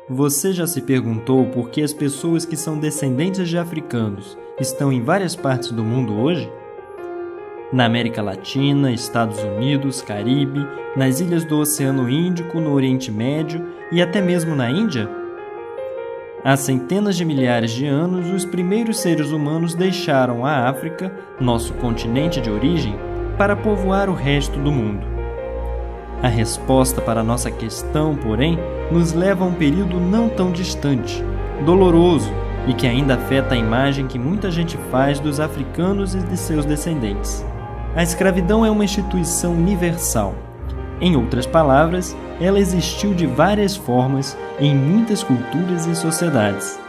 Você já se perguntou por que as pessoas que são descendentes de africanos estão em várias partes do mundo hoje? Na América Latina, Estados Unidos, Caribe, nas ilhas do Oceano Índico, no Oriente Médio e até mesmo na Índia? Há centenas de milhares de anos, os primeiros seres humanos deixaram a África, nosso continente de origem, para povoar o resto do mundo. A resposta para a nossa questão, porém, nos leva a um período não tão distante, doloroso e que ainda afeta a imagem que muita gente faz dos africanos e de seus descendentes. A escravidão é uma instituição universal. Em outras palavras, ela existiu de várias formas em muitas culturas e sociedades.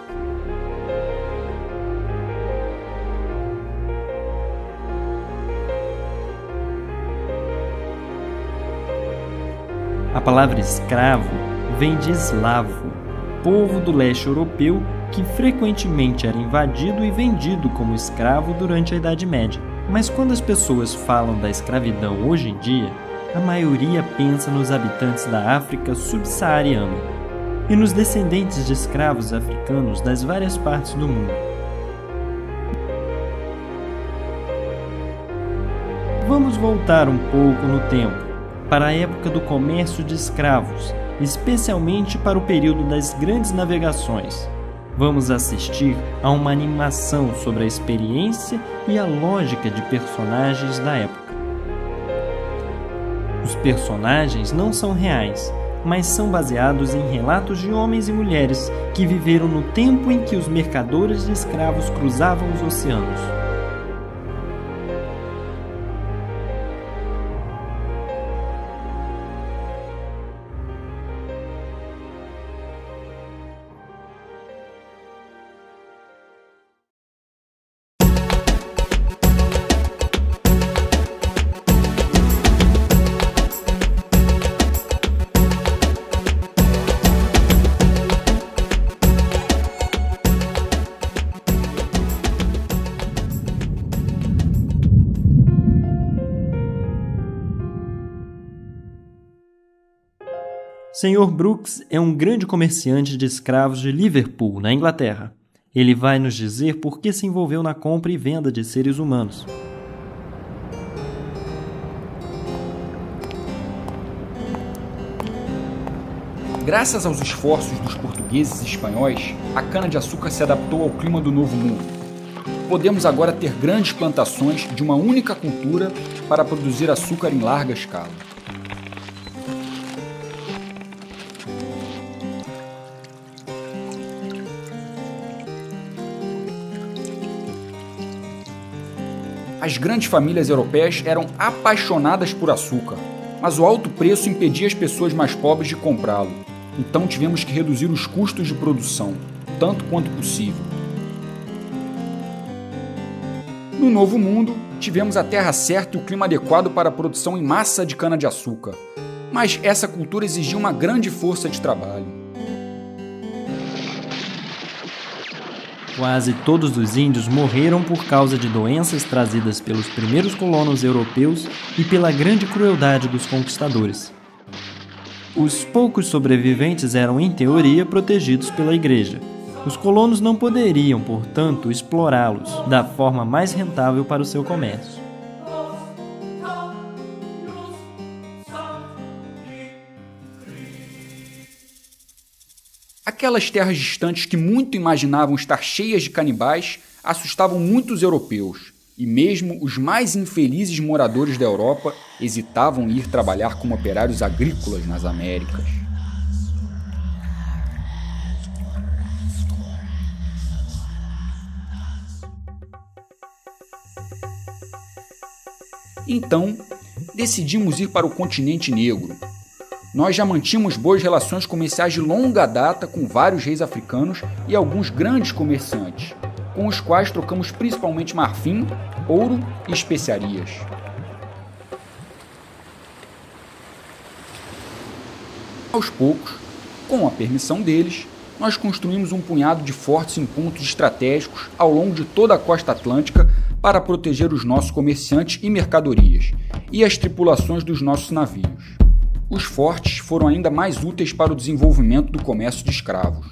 A palavra escravo vem de eslavo, povo do leste europeu que frequentemente era invadido e vendido como escravo durante a Idade Média. Mas quando as pessoas falam da escravidão hoje em dia, a maioria pensa nos habitantes da África subsaariana e nos descendentes de escravos africanos das várias partes do mundo. Vamos voltar um pouco no tempo, para a época do comércio de escravos, especialmente para o período das grandes navegações. Vamos assistir a uma animação sobre a experiência e a lógica de personagens da época. Os personagens não são reais, mas são baseados em relatos de homens e mulheres que viveram no tempo em que os mercadores de escravos cruzavam os oceanos. Sr. Brooks é um grande comerciante de escravos de Liverpool, na Inglaterra. Ele vai nos dizer por que se envolveu na compra e venda de seres humanos. Graças aos esforços dos portugueses e espanhóis, a cana-de-açúcar se adaptou ao clima do Novo Mundo. Podemos agora ter grandes plantações de uma única cultura para produzir açúcar em larga escala. As grandes famílias europeias eram apaixonadas por açúcar, mas o alto preço impedia as pessoas mais pobres de comprá-lo. Então tivemos que reduzir os custos de produção, tanto quanto possível. No Novo Mundo, tivemos a terra certa e o clima adequado para a produção em massa de cana-de-açúcar, mas essa cultura exigia uma grande força de trabalho. Quase todos os índios morreram por causa de doenças trazidas pelos primeiros colonos europeus e pela grande crueldade dos conquistadores. Os poucos sobreviventes eram, em teoria, protegidos pela igreja. Os colonos não poderiam, portanto, explorá-los da forma mais rentável para o seu comércio. Aquelas terras distantes que muito imaginavam estar cheias de canibais assustavam muitos europeus, e mesmo os mais infelizes moradores da Europa hesitavam em ir trabalhar como operários agrícolas nas Américas. Então, decidimos ir para o continente negro. Nós já mantínhamos boas relações comerciais de longa data com vários reis africanos e alguns grandes comerciantes, com os quais trocamos principalmente marfim, ouro e especiarias. Aos poucos, com a permissão deles, nós construímos um punhado de fortes em pontos estratégicos ao longo de toda a costa atlântica para proteger os nossos comerciantes e mercadorias, e as tripulações dos nossos navios. Os fortes foram ainda mais úteis para o desenvolvimento do comércio de escravos.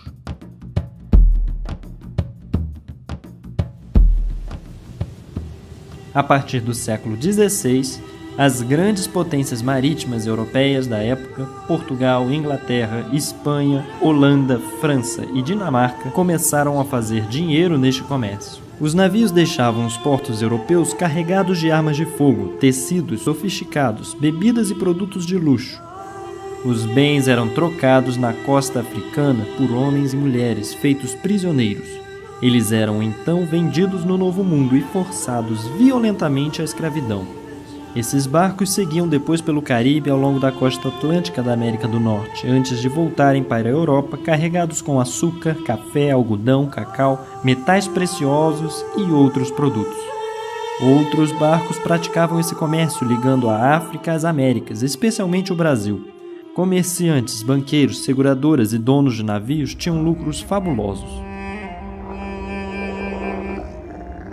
A partir do século XVI, as grandes potências marítimas europeias da época, Portugal, Inglaterra, Espanha, Holanda, França e Dinamarca, começaram a fazer dinheiro neste comércio. Os navios deixavam os portos europeus carregados de armas de fogo, tecidos sofisticados, bebidas e produtos de luxo. Os bens eram trocados na costa africana por homens e mulheres feitos prisioneiros. Eles eram então vendidos no Novo Mundo e forçados violentamente à escravidão. Esses barcos seguiam depois pelo Caribe ao longo da costa atlântica da América do Norte, antes de voltarem para a Europa carregados com açúcar, café, algodão, cacau, metais preciosos e outros produtos. Outros barcos praticavam esse comércio ligando a África às Américas, especialmente o Brasil. Comerciantes, banqueiros, seguradoras e donos de navios tinham lucros fabulosos.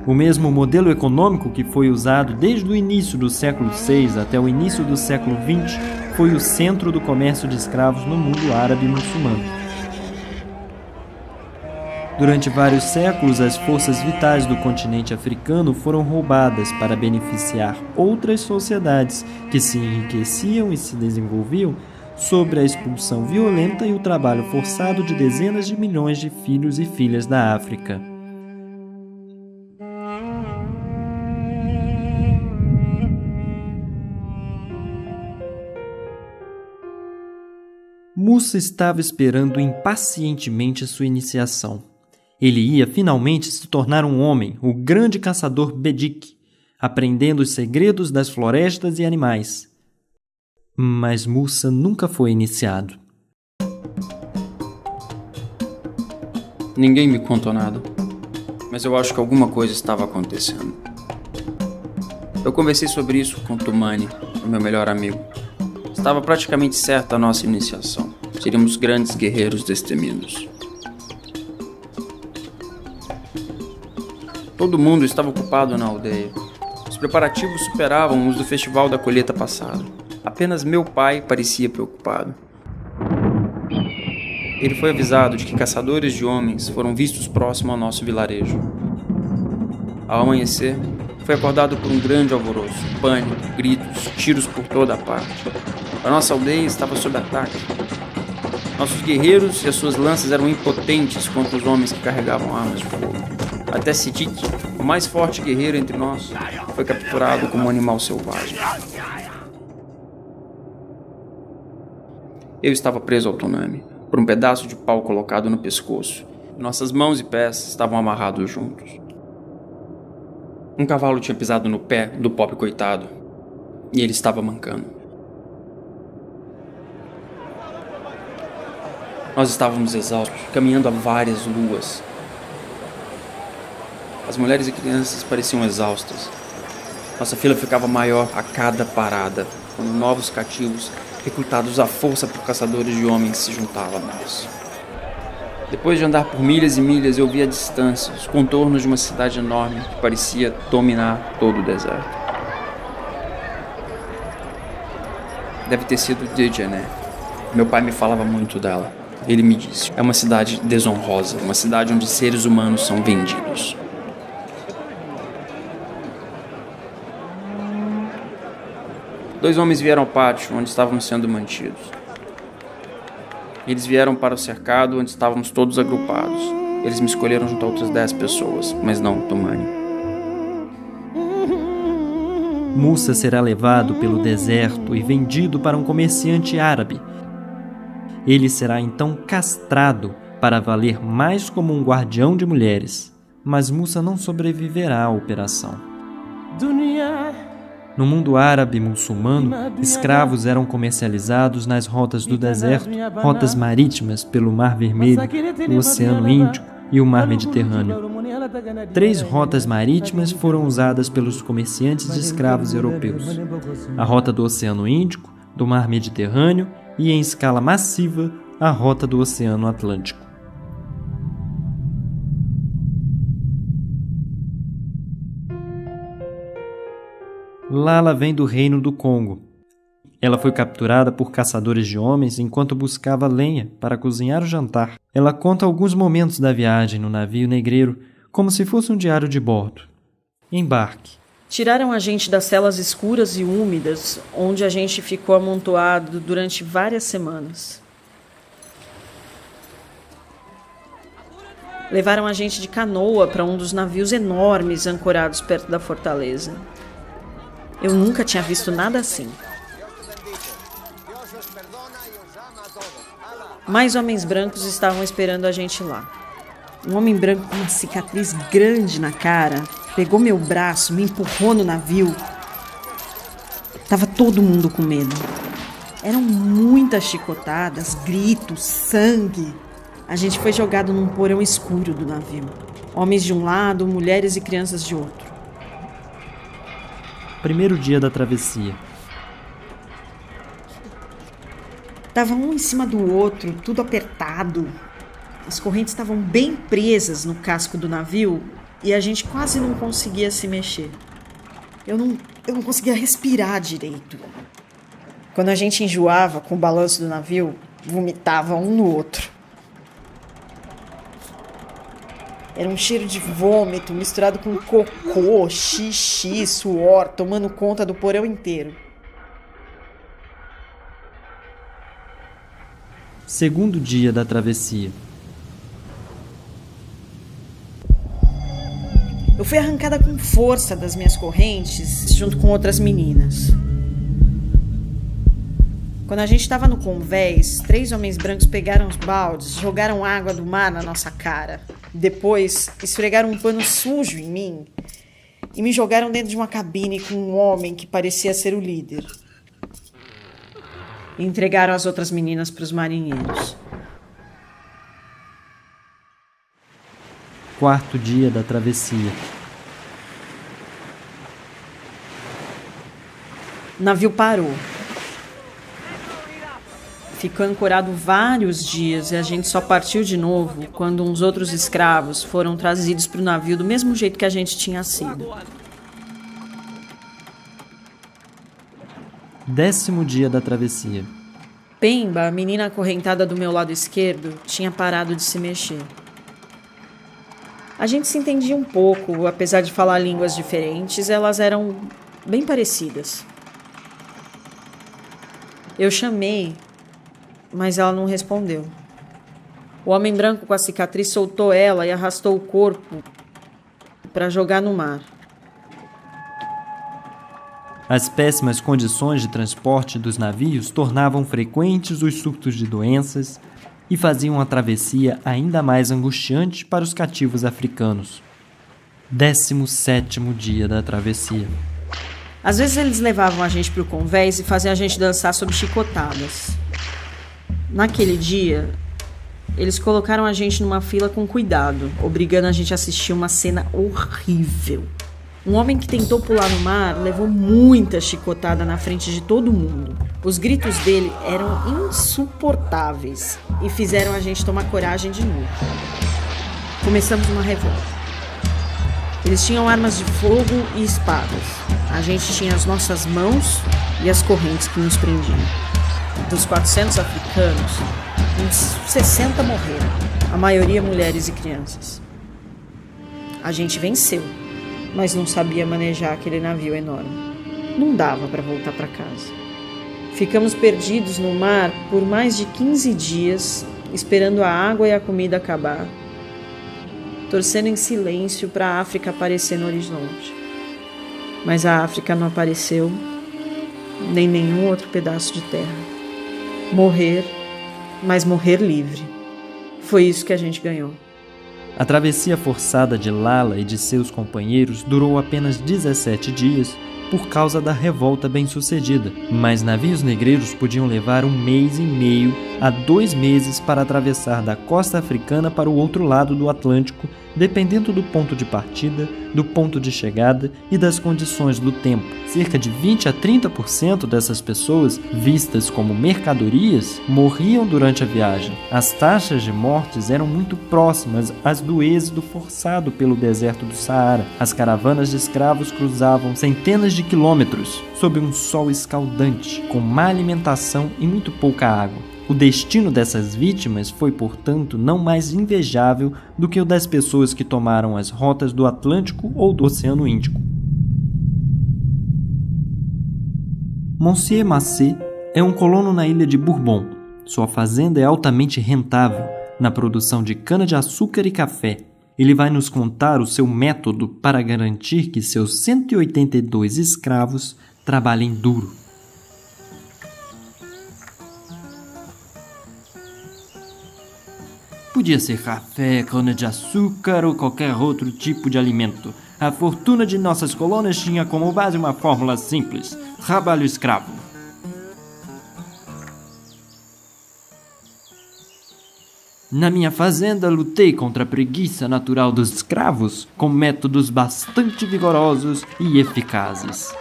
O mesmo modelo econômico que foi usado desde o início do século VI até o início do século XX foi o centro do comércio de escravos no mundo árabe e muçulmano. Durante vários séculos, as forças vitais do continente africano foram roubadas para beneficiar outras sociedades que se enriqueciam e se desenvolviam sobre a expulsão violenta e o trabalho forçado de dezenas de milhões de filhos e filhas da África. Mussa estava esperando impacientemente sua iniciação. Ele ia finalmente se tornar um homem, o grande caçador Bedik, aprendendo os segredos das florestas e animais. Mas Mussa nunca foi iniciado. Ninguém me contou nada, mas eu acho que alguma coisa estava acontecendo. Eu conversei sobre isso com Tumani, o meu melhor amigo. Estava praticamente certa a nossa iniciação. Seríamos grandes guerreiros destemidos. Todo mundo estava ocupado na aldeia. Os preparativos superavam os do festival da colheita passada. Apenas meu pai parecia preocupado. Ele foi avisado de que caçadores de homens foram vistos próximo ao nosso vilarejo. Ao amanhecer, foi acordado por um grande alvoroço, pânico, gritos, tiros por toda a parte. A nossa aldeia estava sob ataque. Nossos guerreiros e as suas lanças eram impotentes contra os homens que carregavam armas de fogo. Até Sidik, o mais forte guerreiro entre nós, foi capturado como um animal selvagem. Eu estava preso ao Tonami, por um pedaço de pau colocado no pescoço. Nossas mãos e pés estavam amarrados juntos. Um cavalo tinha pisado no pé do pobre coitado, e ele estava mancando. Nós estávamos exaustos, caminhando há várias luas. As mulheres e crianças pareciam exaustas. Nossa fila ficava maior a cada parada, quando novos cativos, recrutados à força por caçadores de homens, se juntavam a nós. Depois de andar por milhas e milhas, eu vi à distância os contornos de uma cidade enorme que parecia dominar todo o deserto. Deve ter sido Djedje. Meu pai me falava muito dela. Ele me disse, é uma cidade desonrosa, uma cidade onde seres humanos são vendidos. Dois homens vieram ao pátio onde estávamos sendo mantidos. Eles vieram para o cercado onde estávamos todos agrupados. Eles me escolheram junto a outras 10 pessoas, mas não Tumani. Mussa será levado pelo deserto e vendido para um comerciante árabe. Ele será então castrado para valer mais como um guardião de mulheres. Mas Mussa não sobreviverá à operação. No mundo árabe e muçulmano, escravos eram comercializados nas rotas do deserto, rotas marítimas pelo Mar Vermelho, o Oceano Índico e o Mar Mediterrâneo. 3 rotas marítimas foram usadas pelos comerciantes de escravos europeus: a rota do Oceano Índico, do Mar Mediterrâneo e, em escala massiva, a rota do Oceano Atlântico. Lala vem do Reino do Congo. Ela foi capturada por caçadores de homens enquanto buscava lenha para cozinhar o jantar. Ela conta alguns momentos da viagem no navio negreiro como se fosse um diário de bordo. Embarque. Tiraram a gente das celas escuras e úmidas, onde a gente ficou amontoado durante várias semanas. Levaram a gente de canoa para um dos navios enormes ancorados perto da fortaleza. Eu nunca tinha visto nada assim. Mais homens brancos estavam esperando a gente lá. Um homem branco com uma cicatriz grande na cara pegou meu braço, me empurrou no navio. Tava todo mundo com medo. Eram muitas chicotadas, gritos, sangue. A gente foi jogado num porão escuro do navio. Homens de um lado, mulheres e crianças de outro. Primeiro dia da travessia. Tava um em cima do outro, tudo apertado. As correntes estavam bem presas no casco do navio e a gente quase não conseguia se mexer. Eu não conseguia respirar direito. Quando a gente enjoava com o balanço do navio, vomitava um no outro. Era um cheiro de vômito misturado com cocô, xixi, suor, tomando conta do porão inteiro. Segundo dia da travessia. Eu fui arrancada com força das minhas correntes, junto com outras meninas. Quando a gente estava no convés, 3 homens brancos pegaram os baldes, jogaram água do mar na nossa cara. Depois, esfregaram um pano sujo em mim e me jogaram dentro de uma cabine com um homem que parecia ser o líder. E entregaram as outras meninas para os marinheiros. Quarto dia da travessia. O navio parou. Ficou ancorado vários dias e a gente só partiu de novo quando uns outros escravos foram trazidos para o navio do mesmo jeito que a gente tinha sido. 10º dia da travessia. Pemba, a menina acorrentada do meu lado esquerdo, tinha parado de se mexer. A gente se entendia um pouco, apesar de falar línguas diferentes, elas eram bem parecidas. Eu chamei, mas ela não respondeu. O homem branco com a cicatriz soltou ela e arrastou o corpo para jogar no mar. As péssimas condições de transporte dos navios tornavam frequentes os surtos de doenças e faziam a travessia ainda mais angustiante para os cativos africanos. 17º dia da travessia. Às vezes eles levavam a gente para o convés e faziam a gente dançar sob chicotadas. Naquele dia, eles colocaram a gente numa fila com cuidado, obrigando a gente a assistir uma cena horrível. Um homem que tentou pular no mar levou muita chicotada na frente de todo mundo. Os gritos dele eram insuportáveis e fizeram a gente tomar coragem de novo. Começamos uma revolta. Eles tinham armas de fogo e espadas. A gente tinha as nossas mãos e as correntes que nos prendiam. Dos 400 africanos, uns 60 morreram, a maioria mulheres e crianças. A gente venceu, mas não sabia manejar aquele navio enorme. Não dava para voltar para casa. Ficamos perdidos no mar por mais de 15 dias, esperando a água e a comida acabar, torcendo em silêncio para a África aparecer no horizonte. Mas a África não apareceu, nem nenhum outro pedaço de terra. Morrer, mas morrer livre. Foi isso que a gente ganhou. A travessia forçada de Lala e de seus companheiros durou apenas 17 dias por causa da revolta bem-sucedida, mas navios negreiros podiam levar 1 mês e meio a 2 meses para atravessar da costa africana para o outro lado do Atlântico, dependendo do ponto de partida, do ponto de chegada e das condições do tempo. Cerca de 20 a 30% dessas pessoas, vistas como mercadorias, morriam durante a viagem. As taxas de mortes eram muito próximas às do êxodo forçado pelo deserto do Saara. As caravanas de escravos cruzavam centenas de quilômetros, sob um sol escaldante, com má alimentação e muito pouca água. O destino dessas vítimas foi, portanto, não mais invejável do que o das pessoas que tomaram as rotas do Atlântico ou do Oceano Índico. Monsieur Massé é um colono na ilha de Bourbon. Sua fazenda é altamente rentável na produção de cana-de-açúcar e café. Ele vai nos contar o seu método para garantir que seus 182 escravos trabalhem duro. Podia ser café, cana-de-açúcar ou qualquer outro tipo de alimento. A fortuna de nossas colônias tinha como base uma fórmula simples: trabalho escravo. Na minha fazenda, lutei contra a preguiça natural dos escravos com métodos bastante vigorosos e eficazes.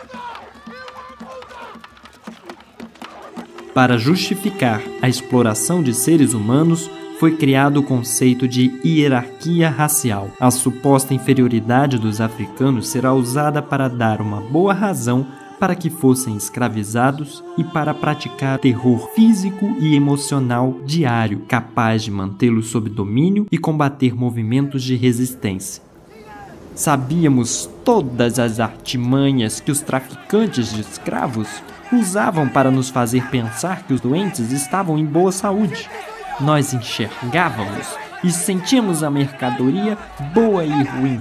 Para justificar a exploração de seres humanos, foi criado o conceito de hierarquia racial. A suposta inferioridade dos africanos será usada para dar uma boa razão para que fossem escravizados e para praticar terror físico e emocional diário, capaz de mantê-los sob domínio e combater movimentos de resistência. Sabíamos todas as artimanhas que os traficantes de escravos usavam para nos fazer pensar que os doentes estavam em boa saúde. Nós enxergávamos e sentíamos a mercadoria boa e ruim,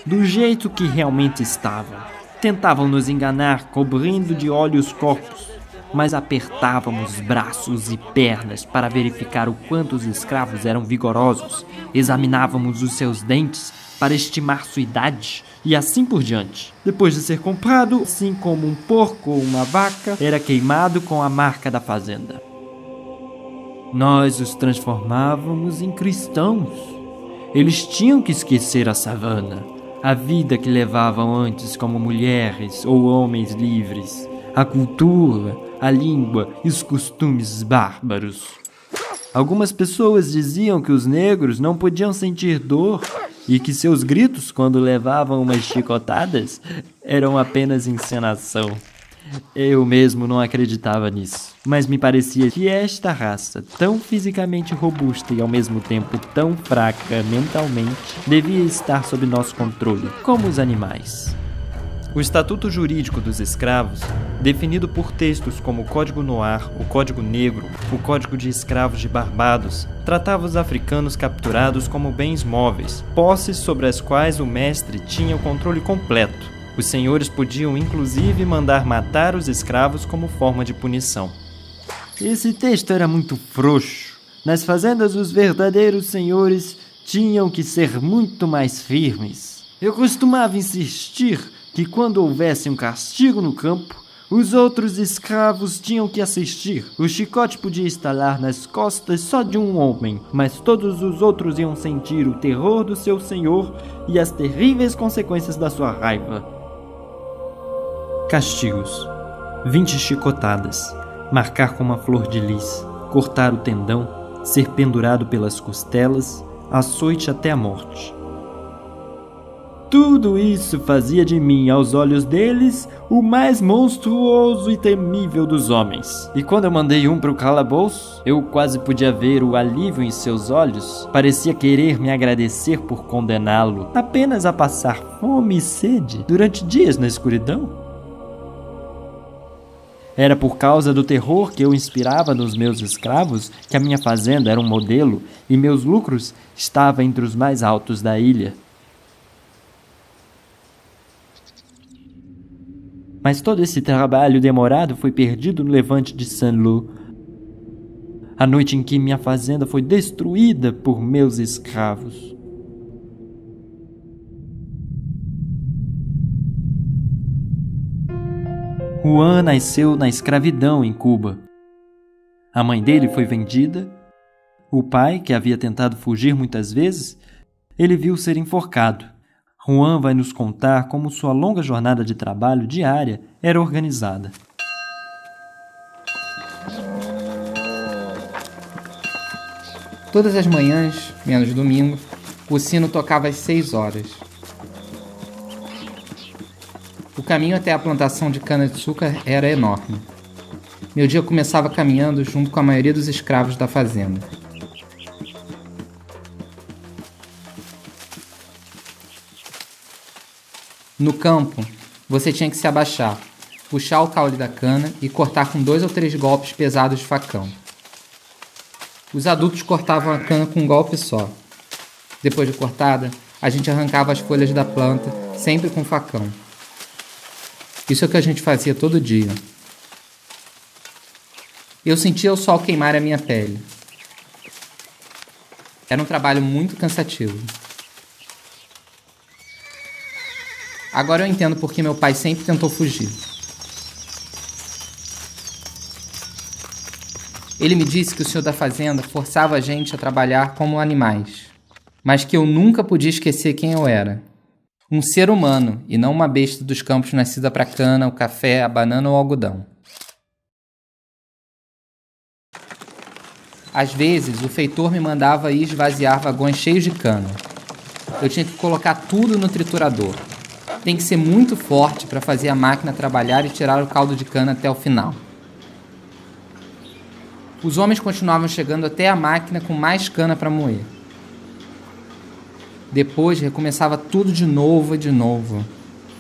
do jeito que realmente estava. Tentavam nos enganar, cobrindo de óleo os corpos, mas apertávamos braços e pernas para verificar o quanto os escravos eram vigorosos. Examinávamos os seus dentes para estimar sua idade e assim por diante. Depois de ser comprado, assim como um porco ou uma vaca, era queimado com a marca da fazenda. Nós os transformávamos em cristãos. Eles tinham que esquecer a savana, a vida que levavam antes como mulheres ou homens livres, a cultura, a língua e os costumes bárbaros. Algumas pessoas diziam que os negros não podiam sentir dor e que seus gritos, quando levavam umas chicotadas, eram apenas encenação. Eu mesmo não acreditava nisso, mas me parecia que esta raça, tão fisicamente robusta e ao mesmo tempo tão fraca mentalmente, devia estar sob nosso controle, como os animais. O Estatuto Jurídico dos Escravos, definido por textos como o Código Noir, o Código Negro, o Código de Escravos de Barbados, tratava os africanos capturados como bens móveis, posses sobre as quais o mestre tinha o controle completo. Os senhores podiam, inclusive, mandar matar os escravos como forma de punição. Esse texto era muito frouxo. Nas fazendas, os verdadeiros senhores tinham que ser muito mais firmes. Eu costumava insistir que, quando houvesse um castigo no campo, os outros escravos tinham que assistir. O chicote podia estalar nas costas só de um homem, mas todos os outros iam sentir o terror do seu senhor e as terríveis consequências da sua raiva. Castigos: 20 chicotadas, marcar com uma flor de lis, cortar o tendão, ser pendurado pelas costelas, açoite até a morte. Tudo isso fazia de mim, aos olhos deles, o mais monstruoso e temível dos homens. E quando eu mandei um para o calabouço, eu quase podia ver o alívio em seus olhos. Parecia querer me agradecer por condená-lo apenas a passar fome e sede durante dias na escuridão. Era por causa do terror que eu inspirava nos meus escravos que a minha fazenda era um modelo e meus lucros estavam entre os mais altos da ilha. Mas todo esse trabalho demorado foi perdido no levante de Saint-Lô, a noite em que minha fazenda foi destruída por meus escravos. Juan nasceu na escravidão em Cuba. A mãe dele foi vendida. O pai, que havia tentado fugir muitas vezes, ele viu ser enforcado. Juan vai nos contar como sua longa jornada de trabalho diária era organizada. Todas as manhãs, menos domingo, o sino tocava às 6 horas. O caminho até a plantação de cana-de-açúcar era enorme. Meu dia começava caminhando junto com a maioria dos escravos da fazenda. No campo, você tinha que se abaixar, puxar o caule da cana e cortar com 2 ou 3 golpes pesados de facão. Os adultos cortavam a cana com um golpe só. Depois de cortada, a gente arrancava as folhas da planta, sempre com facão. Isso é o que a gente fazia todo dia. Eu sentia o sol queimar a minha pele. Era um trabalho muito cansativo. Agora eu entendo por que meu pai sempre tentou fugir. Ele me disse que o senhor da fazenda forçava a gente a trabalhar como animais, mas que eu nunca podia esquecer quem eu era. Um ser humano e não uma besta dos campos nascida para a cana, o café, a banana ou o algodão. Às vezes, o feitor me mandava ir esvaziar vagões cheios de cana. Eu tinha que colocar tudo no triturador. Tem que ser muito forte para fazer a máquina trabalhar e tirar o caldo de cana até o final. Os homens continuavam chegando até a máquina com mais cana para moer. Depois recomeçava tudo de novo e de novo.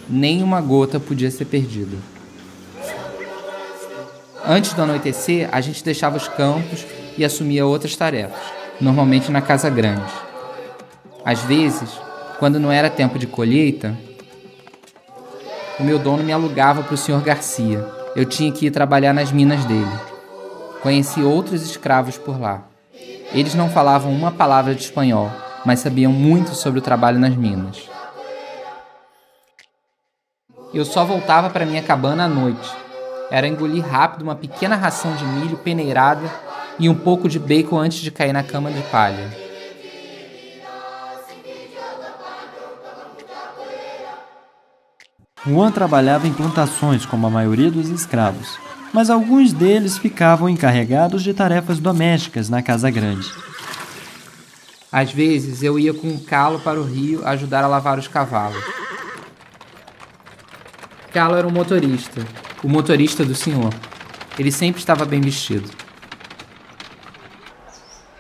Nem uma gota podia ser perdida. Antes do anoitecer, a gente deixava os campos e assumia outras tarefas, normalmente na casa grande. Às vezes, quando não era tempo de colheita, o meu dono me alugava para o Sr. Garcia. Eu tinha que ir trabalhar nas minas dele. Conheci outros escravos por lá. Eles não falavam uma palavra de espanhol, mas sabiam muito sobre o trabalho nas minas. Eu só voltava para minha cabana à noite. Era engolir rápido uma pequena ração de milho peneirada e um pouco de bacon antes de cair na cama de palha. Juan trabalhava em plantações como a maioria dos escravos, mas alguns deles ficavam encarregados de tarefas domésticas na casa grande. Às vezes eu ia com um calo para o rio ajudar a lavar os cavalos. Calo era o motorista do senhor. Ele sempre estava bem vestido.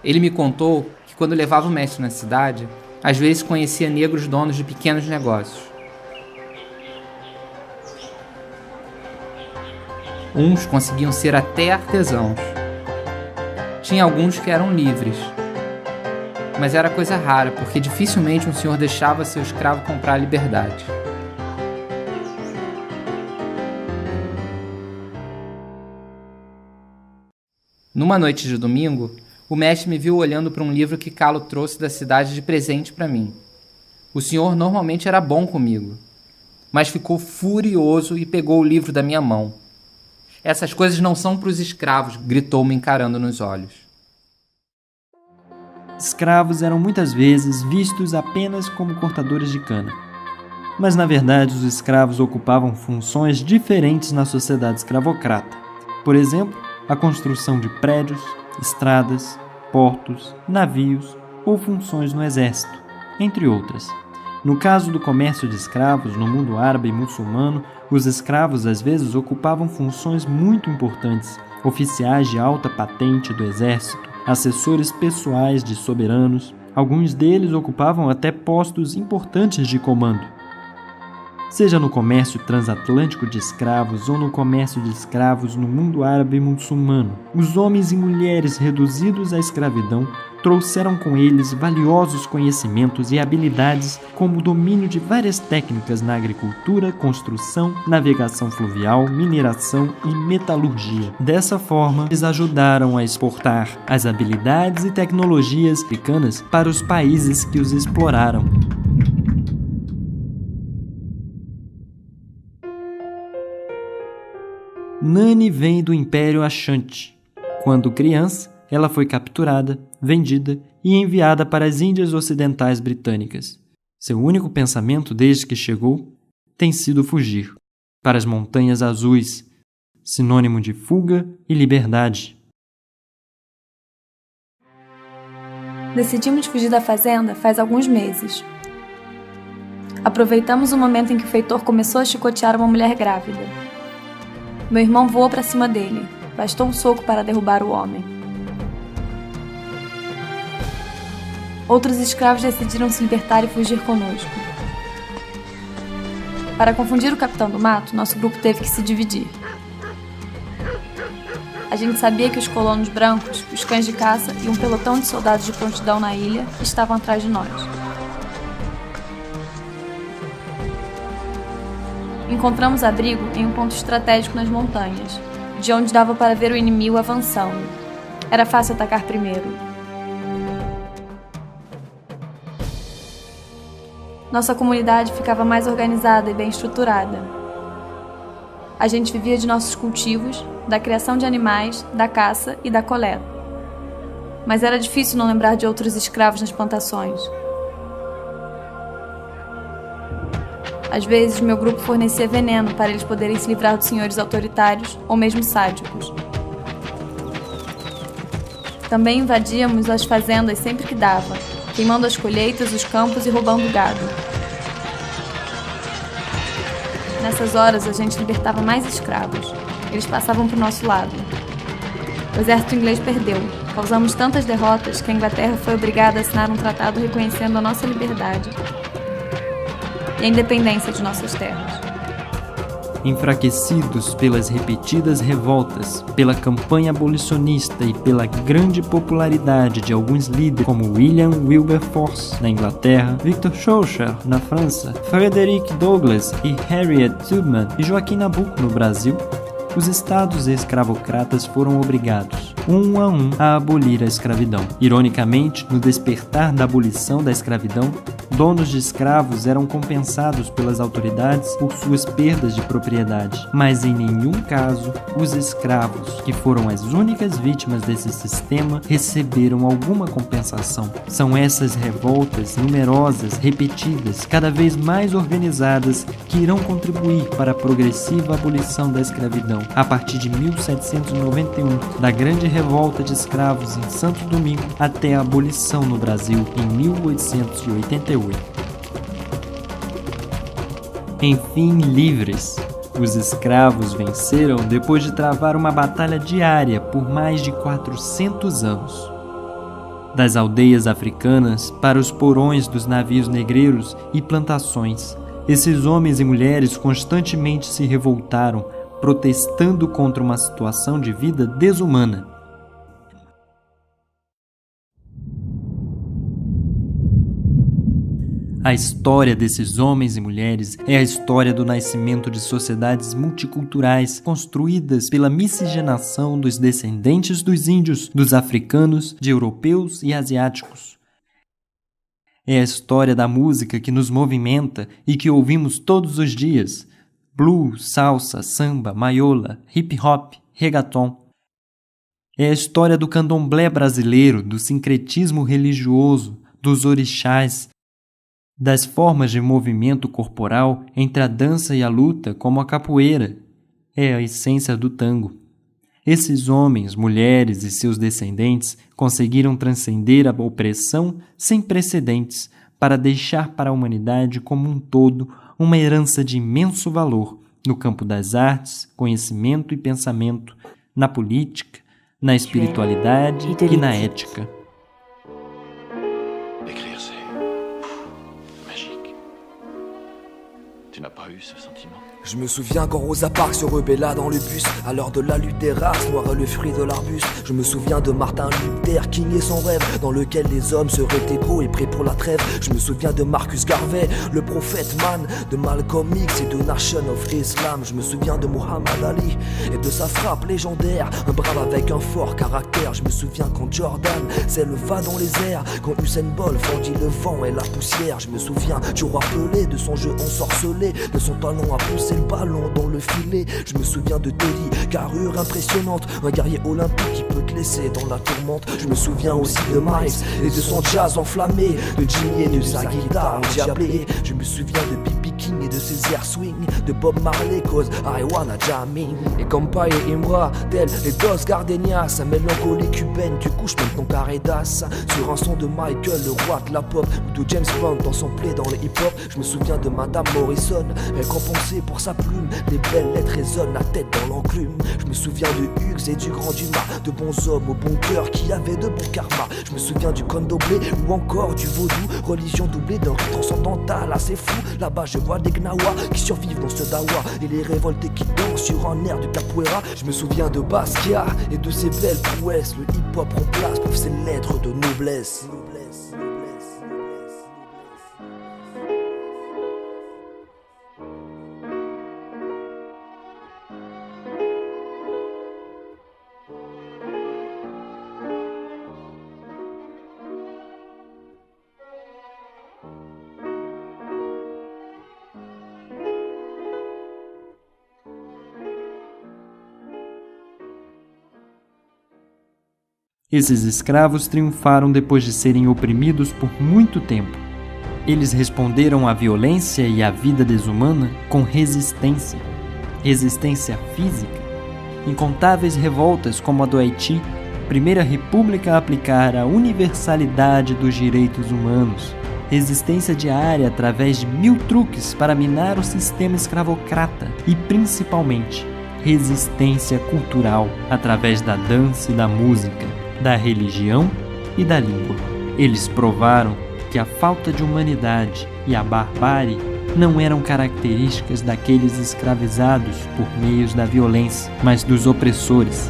Ele me contou que quando levava o mestre na cidade, às vezes conhecia negros donos de pequenos negócios. Uns conseguiam ser até artesãos. Tinha alguns que eram livres. Mas era coisa rara, porque dificilmente um senhor deixava seu escravo comprar a liberdade. Numa noite de domingo, o mestre me viu olhando para um livro que Calo trouxe da cidade de presente para mim. O senhor normalmente era bom comigo, mas ficou furioso e pegou o livro da minha mão. Essas coisas não são para os escravos, gritou-me encarando nos olhos. Escravos eram muitas vezes vistos apenas como cortadores de cana. Mas, na verdade, os escravos ocupavam funções diferentes na sociedade escravocrata. Por exemplo, a construção de prédios, estradas, portos, navios ou funções no exército, entre outras. No caso do comércio de escravos no mundo árabe e muçulmano, os escravos às vezes ocupavam funções muito importantes, oficiais de alta patente do exército, assessores pessoais de soberanos. Alguns deles ocupavam até postos importantes de comando. Seja no comércio transatlântico de escravos ou no comércio de escravos no mundo árabe e muçulmano, os homens e mulheres reduzidos à escravidão trouxeram com eles valiosos conhecimentos e habilidades, como o domínio de várias técnicas na agricultura, construção, navegação fluvial, mineração e metalurgia. Dessa forma, eles ajudaram a exportar as habilidades e tecnologias africanas para os países que os exploraram. Nani vem do Império Ashanti. Quando criança, ela foi capturada, vendida e enviada para as Índias Ocidentais Britânicas. Seu único pensamento desde que chegou tem sido fugir para as Montanhas Azuis, sinônimo de fuga e liberdade. Decidimos fugir da fazenda faz alguns meses. Aproveitamos o momento em que o feitor começou a chicotear uma mulher grávida. Meu irmão voou para cima dele. Bastou um soco para derrubar o homem. Outros escravos decidiram se libertar e fugir conosco. Para confundir o capitão do mato, nosso grupo teve que se dividir. A gente sabia que os colonos brancos, os cães de caça e um pelotão de soldados de prontidão na ilha estavam atrás de nós. Encontramos abrigo em um ponto estratégico nas montanhas, de onde dava para ver o inimigo avançando. Era fácil atacar primeiro. Nossa comunidade ficava mais organizada e bem estruturada. A gente vivia de nossos cultivos, da criação de animais, da caça e da coleta. Mas era difícil não lembrar de outros escravos nas plantações. Às vezes, meu grupo fornecia veneno para eles poderem se livrar dos senhores autoritários ou mesmo sádicos. Também invadíamos as fazendas sempre que dava, queimando as colheitas, os campos e roubando o gado. Nessas horas, a gente libertava mais escravos. Eles passavam para o nosso lado. O exército inglês perdeu. Causamos tantas derrotas que a Inglaterra foi obrigada a assinar um tratado reconhecendo a nossa liberdade e a independência de nossas terras. Enfraquecidos pelas repetidas revoltas, pela campanha abolicionista e pela grande popularidade de alguns líderes como William Wilberforce na Inglaterra, Victor Schœlcher na França, Frederick Douglass e Harriet Tubman e Joaquim Nabuco no Brasil, os estados escravocratas foram obrigados, um a abolir a escravidão. Ironicamente, no despertar da abolição da escravidão, donos de escravos eram compensados pelas autoridades por suas perdas de propriedade, mas em nenhum caso os escravos, que foram as únicas vítimas desse sistema, receberam alguma compensação. São essas revoltas numerosas, repetidas, cada vez mais organizadas, que irão contribuir para a progressiva abolição da escravidão. A partir de 1791, da grande revolta de escravos em Santo Domingo até a abolição no Brasil em 1888. Enfim, livres, os escravos venceram depois de travar uma batalha diária por mais de 400 anos. Das aldeias africanas para os porões dos navios negreiros e plantações, esses homens e mulheres constantemente se revoltaram, protestando contra uma situação de vida desumana. A história desses homens e mulheres é a história do nascimento de sociedades multiculturais construídas pela miscigenação dos descendentes dos índios, dos africanos, de europeus e asiáticos. É a história da música que nos movimenta e que ouvimos todos os dias: blues, salsa, samba, maiola, hip hop, reggaeton. É a história do candomblé brasileiro, do sincretismo religioso, dos orixás, das formas de movimento corporal entre a dança e a luta, como a capoeira. É a essência do tango. Esses homens, mulheres e seus descendentes conseguiram transcender a opressão sem precedentes para deixar para a humanidade como um todo uma herança de imenso valor no campo das artes, conhecimento e pensamento, na política, na espiritualidade e na ética. Écrire, c'est magique. Tu n'as pas eu ce sentiment? Je me souviens quand Rosa Parks se rebella dans le bus à l'heure de la lutte des races, noir est le fruit de l'arbuste. Je me souviens de Martin Luther King et son rêve, dans lequel les hommes seraient égaux et prêts pour la trêve. Je me souviens de Marcus Garvey, le prophète man, de Malcolm X et de Nation of Islam. Je me souviens de Muhammad Ali et de sa frappe légendaire, un brave avec un fort caractère. Je me souviens quand Jordan s'éleva dans les airs, quand Usain Bolt fendit le vent et la poussière. Je me souviens du roi Pelé, de son jeu ensorcelé, de son talent à pousser le ballon dans le filet. Je me souviens de Telly, carrure impressionnante, un guerrier olympique qui peut te laisser dans la tourmente. Je me souviens aussi de Miles et de son jazz enflammé, de Jimmy et de sa guitare endiablée. Je me souviens de B.B. King et de ses airs swing, de Bob Marley cause I wanna jamming. Et comme Pai et Imbra, tel les Dos Gardenias, sa mélancolie cubaine, tu couches même ton carré d'as. Sur un son de Michael, le roi de la pop, ou de James Brown dans son play dans le hip-hop. Je me souviens de Madame Morrison, récompensée pour sa plume. Les belles lettres résonnent, la tête dans l'enclume. Je me souviens de Hughes et du Grand Dumas, de bons hommes au bon cœur qui avaient de bons karmas. Je me souviens du candomblé ou encore du vaudou, religion doublée d'un rite transcendantal assez fou. Là-bas je vois des gnawas qui survivent dans ce dawa et les révoltés qui dansent sur un air de capoeira. Je me souviens de Basquiat et de ses belles prouesses. Le hip-hop remplace pour ses lettres de noblesse. Esses escravos triunfaram depois de serem oprimidos por muito tempo. Eles responderam à violência e à vida desumana com resistência. Resistência física. Incontáveis revoltas como a do Haiti, primeira república a aplicar a universalidade dos direitos humanos. Resistência diária através de 1000 truques para minar o sistema escravocrata e, principalmente, resistência cultural através da dança e da música, da religião e da língua. Eles provaram que a falta de humanidade e a barbárie não eram características daqueles escravizados por meios da violência, mas dos opressores.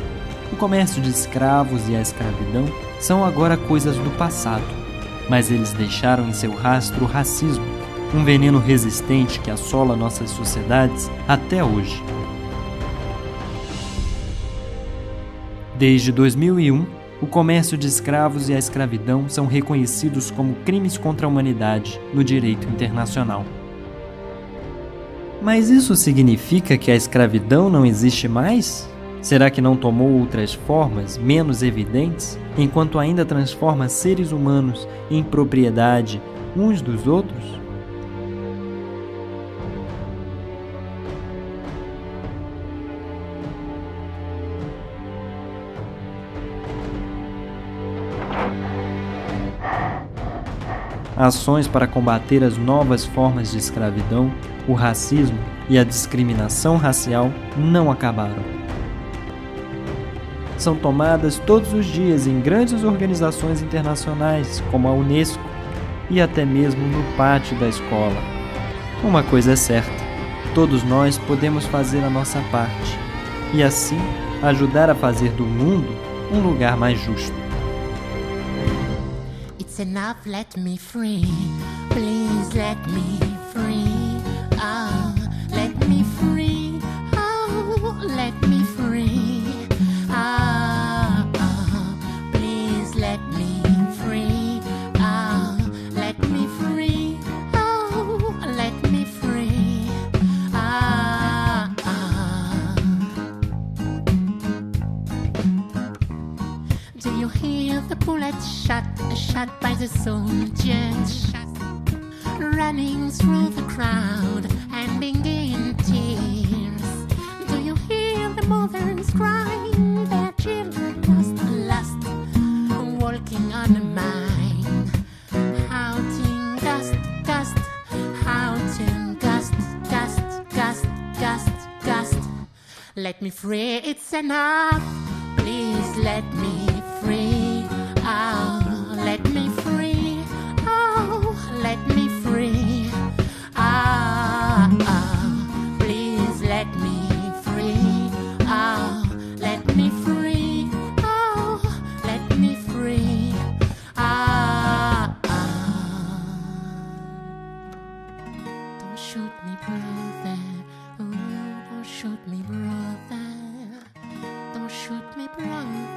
O comércio de escravos e a escravidão são agora coisas do passado, mas eles deixaram em seu rastro o racismo, um veneno resistente que assola nossas sociedades até hoje. Desde 2001, o comércio de escravos e a escravidão são reconhecidos como crimes contra a humanidade no direito internacional. Mas isso significa que a escravidão não existe mais? Será que não tomou outras formas, menos evidentes, enquanto ainda transforma seres humanos em propriedade uns dos outros? Ações para combater as novas formas de escravidão, o racismo e a discriminação racial não acabaram. São tomadas todos os dias em grandes organizações internacionais, como a Unesco, e até mesmo no pátio da escola. Uma coisa é certa, todos nós podemos fazer a nossa parte, e assim ajudar a fazer do mundo um lugar mais justo. It's enough, let me free. Please let me free. Oh, let me free. Oh, let me free. Oh, oh, please let me free. Oh, let me free. Oh, let me free. Oh, oh. Do you hear the bullet shot by the soldiers, running through the crowd and being in tears? Do you hear the mothers crying, their children lost, walking on a mine, shouting gust, gust, shouting gust, gust, gust, gust, gust. Let me free, it's enough. Please let me free. Oh, let me free. Oh, let me free. Ah, oh, please let me free. Oh, let me free. Oh, let me free. Ah, oh. Don't shoot me, brother. Oh, don't shoot me, brother. Don't shoot me, brother.